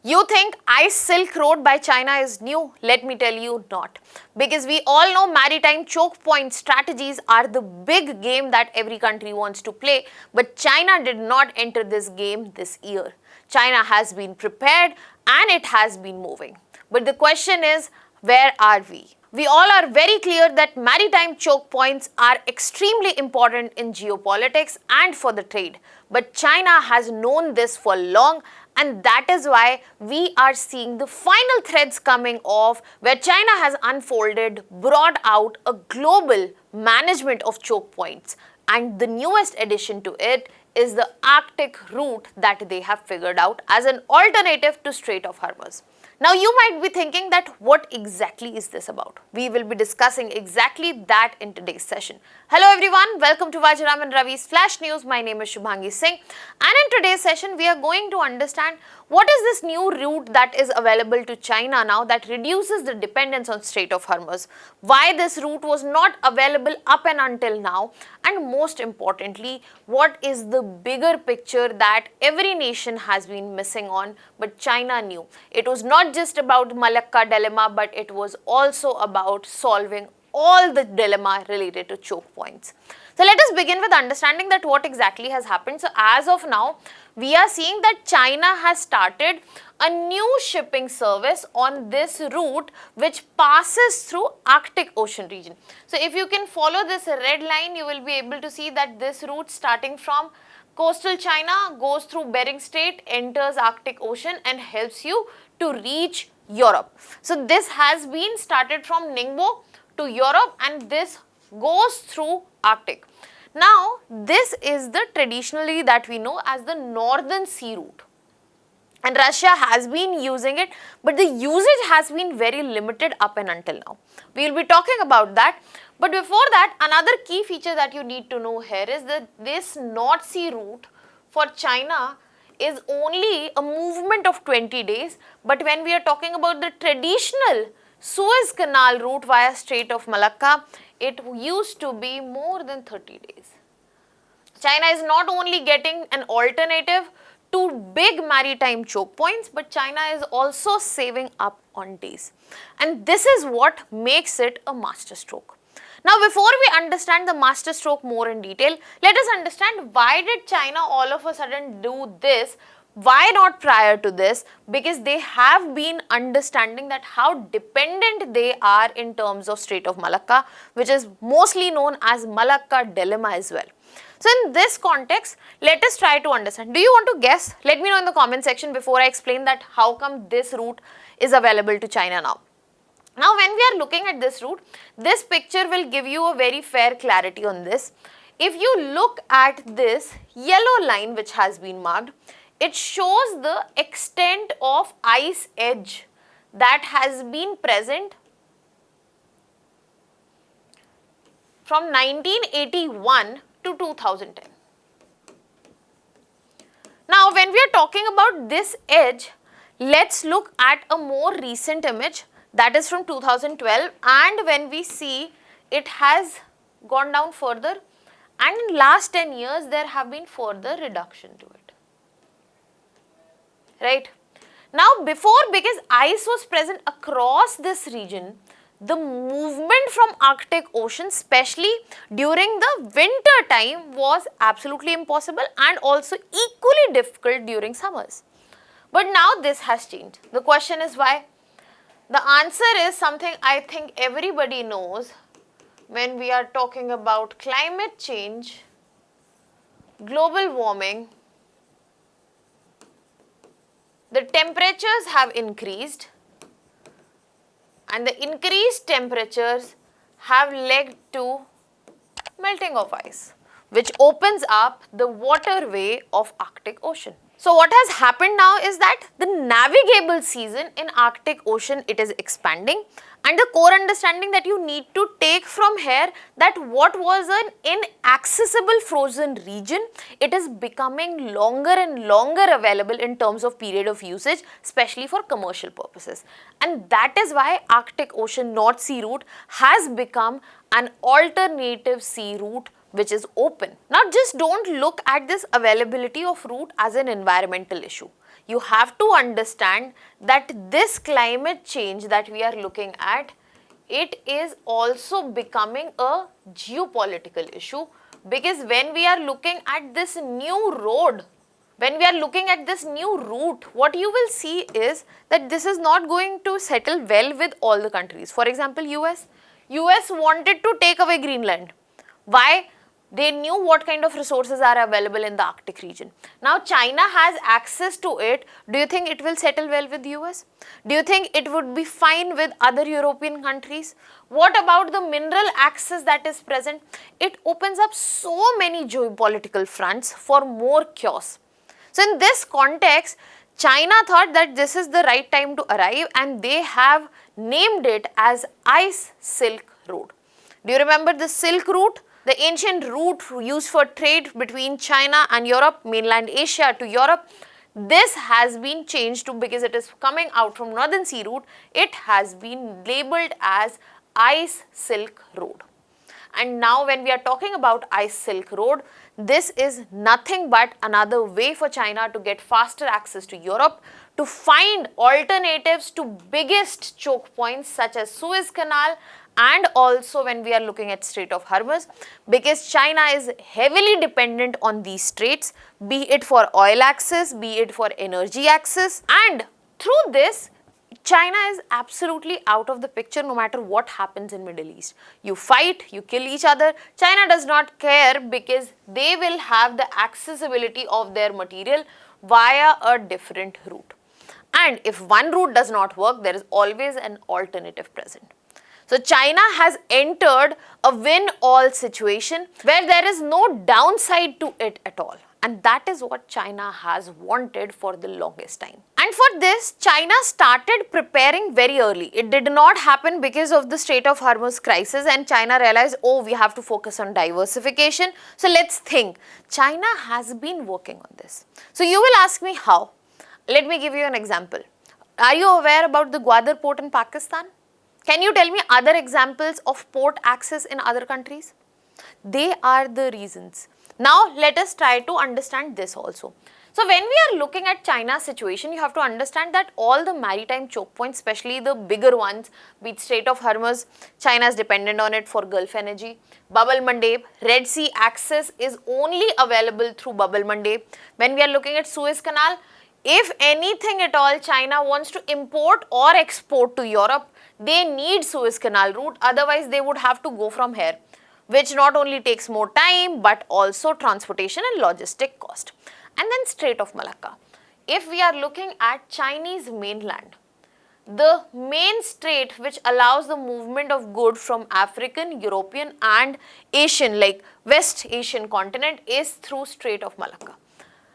You think Ice Silk Road by China is new? Let me tell you not. Because we all know maritime choke point strategies are the big game that every country wants to play, but China did not enter this game this year. China has been prepared and it has been moving. But the question is, where are we? We all are very clear that maritime choke points are extremely important in geopolitics and for the trade. But China has known this for long, and that is why we are seeing the final threads coming off, where China has unfolded, brought out a global management of choke points. And the newest addition to it is the Arctic route that they have figured out as an alternative to Strait of Hormuz. Now you might be thinking that what exactly is this about? We will be discussing exactly that in today's session. Hello everyone, welcome to Vajiram and Ravi's Flash News. My name is Shubhangi Singh, and in today's session we are going to understand what is this new route that is available to China now that reduces the dependence on Strait of Hormuz, why this route was not available up and until now, and most importantly, what is the bigger picture that every nation has been missing on but China knew. It was not just about Malacca dilemma, but it was also about solving all the dilemma related to choke points. So let us begin with understanding that what exactly has happened. So as of now, we are seeing that China has started a new shipping service on this route which passes through Arctic Ocean region. So if you can follow this red line, you will be able to see that this route starting from coastal China goes through Bering Strait, enters Arctic Ocean and helps you to reach Europe. So this has been started from Ningbo to Europe and this goes through Arctic. Now this is the traditionally that we know as the Northern Sea route, and Russia has been using it, but the usage has been very limited up and until now. We will be talking about that, but before that, another key feature that you need to know here is that this North Sea route for China is only a movement of 20 days, but when we are talking about the traditional Suez Canal route via Strait of Malacca, it used to be more than 30 days. China is not only getting an alternative to big maritime choke points, but China is also saving up on days. And this is what makes it a masterstroke. Now, before we understand the masterstroke more in detail, let us understand why did China all of a sudden do this. Why not prior to this? Because they have been understanding that how dependent they are in terms of Strait of Malacca, which is mostly known as Malacca dilemma as well. So in this context, let us try to understand. Do you want to guess? Let me know in the comment section before I explain that how come this route is available to China now. Now when we are looking at this route, this picture will give you a very fair clarity on this. If you look at this yellow line which has been marked, it shows the extent of ice edge that has been present from 1981 to 2010. Now, when we are talking about this edge, let's look at a more recent image that is from 2012, and when we see it has gone down further, and in last 10 years there have been further reduction to it. Right? Now before, because ice was present across this region, the movement from Arctic Ocean, especially during the winter time, was absolutely impossible and also equally difficult during summers. But now this has changed. The question is why? The answer is something I think everybody knows when we are talking about climate change, global warming. The temperatures have increased, and the increased temperatures have led to melting of ice, which opens up the waterway of Arctic Ocean. So what has happened now is that the navigable season in Arctic Ocean, it is expanding, and the core understanding that you need to take from here that what was an inaccessible frozen region, it is becoming longer and longer available in terms of period of usage, especially for commercial purposes. And that is why Arctic Ocean North Sea route has become an alternative sea route which is open. Now just don't look at this availability of route as an environmental issue. you have to understand that this climate change that we are looking at, it is also becoming a geopolitical issue, because when we are looking at this new road, when we are looking at this new route, what you will see is that this is not going to settle well with all the countries. For example, US wanted to take away Greenland. Why? They knew what kind of resources are available in the Arctic region. Now China has access to it. Do you think it will settle well with US? Do you think it would be fine with other European countries? What about the mineral access that is present? It opens up so many geopolitical fronts for more chaos. So in this context, China thought that this is the right time to arrive, and they have named it as Ice Silk Road. Do you remember the Silk Route? The ancient route used for trade between China and Europe, mainland Asia to Europe. This has been changed to, because it is coming out from Northern Sea route, it has been labeled as Ice Silk Road. And now when we are talking about Ice Silk Road, this is nothing but another way for China to get faster access to Europe, to find alternatives to biggest choke points such as Suez Canal, and also when we are looking at Strait of Hormuz, because China is heavily dependent on these straits, be it for oil access, be it for energy access, and through this, China is absolutely out of the picture no matter what happens in Middle East. You fight, you kill each other, China does not care, because they will have the accessibility of their material via a different route. And if one route does not work, there is always an alternative present. So China has entered a win-all situation where there is no downside to it at all. And that is what China has wanted for the longest time. And for this, China started preparing very early. It did not happen because of the Strait of Hormuz crisis, and China realized, oh, we have to focus on diversification. So let's think. China has been working on this. So you will ask me how. Let me give you an example. Are you aware about the Gwadar port in Pakistan? Can you tell me other examples of port access in other countries? They are the reasons. Now let us try to understand this also. So when we are looking at China's situation, you have to understand that all the maritime choke points, especially the bigger ones, be it Strait of Hormuz, China is dependent on it for Gulf energy. Bab el-Mandeb, Red Sea access is only available through Bab el-Mandeb. When we are looking at Suez Canal, if anything at all China wants to import or export to Europe, they need Suez Canal route, otherwise they would have to go from here, which not only takes more time but also transportation and logistic cost. And then Strait of Malacca. If we are looking at Chinese mainland, the main strait which allows the movement of goods from African, European and Asian, like West Asian continent, is through Strait of Malacca.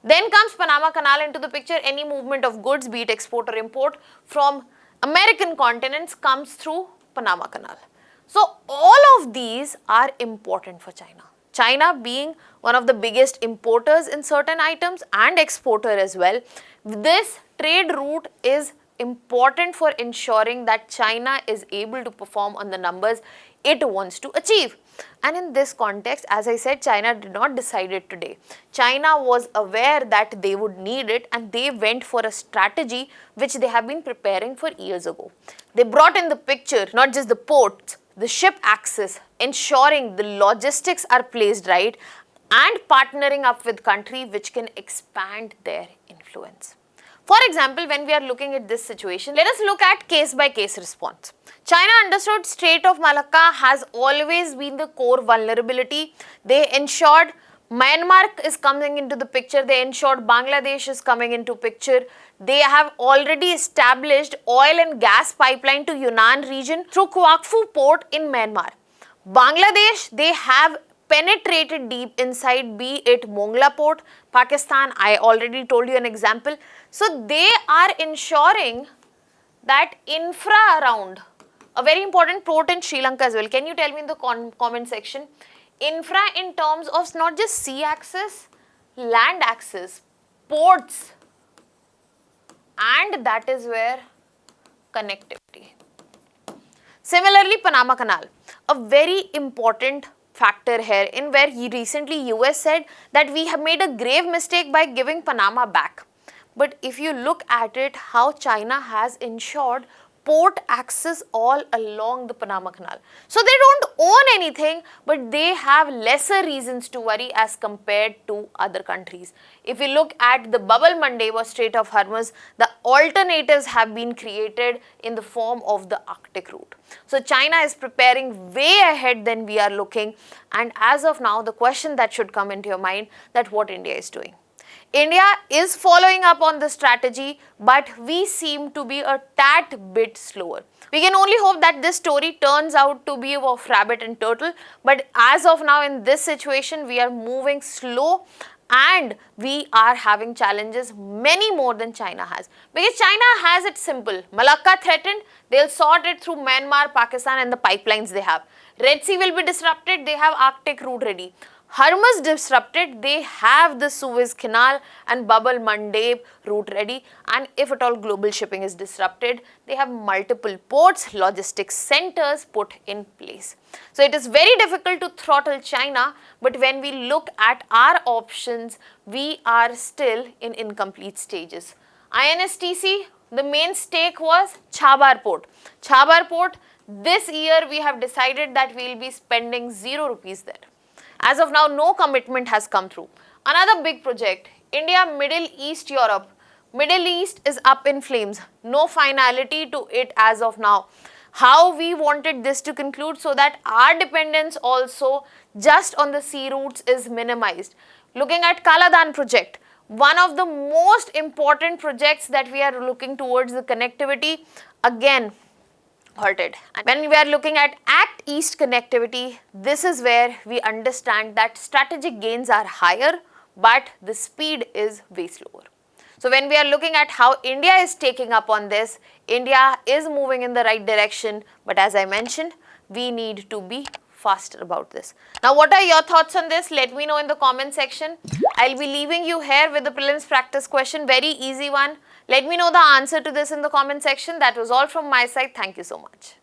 Then comes Panama Canal into the picture. Any movement of goods, be it export or import, from American continents comes through Panama Canal. So all of these are important for China. China being one of the biggest importers in certain items and exporter as well, this trade route is important for ensuring that China is able to perform on the numbers it wants to achieve. And in this context, as I said, China did not decide it today. China was aware that they would need it, and they went for a strategy which they have been preparing for years ago. They brought in the picture not just the ports, the ship access, ensuring the logistics are placed right, and partnering up with countries which can expand their influence. For example, when we are looking at this situation, let us look at case-by-case response. China understood Strait of Malacca has always been the core vulnerability. They ensured Myanmar is coming into the picture. They ensured Bangladesh is coming into picture. They have already established oil and gas pipeline to Yunnan region through Kwakfu port in Myanmar. Bangladesh, they have penetrated deep inside, be it Mongla port, Pakistan, I already told you an example. So they are ensuring that infra around, a very important port in Sri Lanka as well. Can you tell me in the comment section? Infra in terms of not just sea access, land access, ports, and that is where connectivity. Similarly, Panama Canal, a very important factor here, in where recently US said that we have made a grave mistake by giving Panama back. but if you look at it, how China has ensured port access all along the Panama Canal. So they don't own anything, but they have lesser reasons to worry as compared to other countries. If you look at the bubble Monday or Strait of Hormuz, the alternatives have been created in the form of the Arctic route. So China is preparing way ahead than we are looking, and as of now, the question that should come into your mind, that what India is doing. India is following up on the strategy, but we seem to be a tad bit slower. We can only hope that this story turns out to be of rabbit and turtle, but as of now in this situation, we are moving slow and we are having challenges many more than China has. Because China has it simple. Malacca threatened, they'll sort it through Myanmar, Pakistan and the pipelines they have. Red Sea will be disrupted, they have Arctic route ready. Hormuz disrupted, they have the Suez Canal and Bubble Mandeb route ready, and if at all global shipping is disrupted, they have multiple ports, logistics centers put in place. So it is very difficult to throttle China, but when we look at our options, we are still in incomplete stages. INSTC, the main stake was Chabahar port. Chabahar port, this year we have decided that we will be spending 0 rupees there. As of now, no commitment has come through. Another big project, India, Middle East, Europe. Middle East is up in flames. No finality to it as of now. How we wanted this to conclude so that our dependence also just on the sea routes is minimized. Looking at Kaladan project, one of the most important projects that we are looking towards the connectivity, again, halted. And when we are looking at Act East connectivity, this is where we understand that strategic gains are higher, but the speed is way slower. So when we are looking at how India is taking up on this, India is moving in the right direction, but as I mentioned, we need to be faster about this. Now, what are your thoughts on this? Let me know in the comment section. I'll be leaving you here with the prelims practice question, very easy one. Let me know the answer to this in the comment section. That was all from my side. Thank you so much.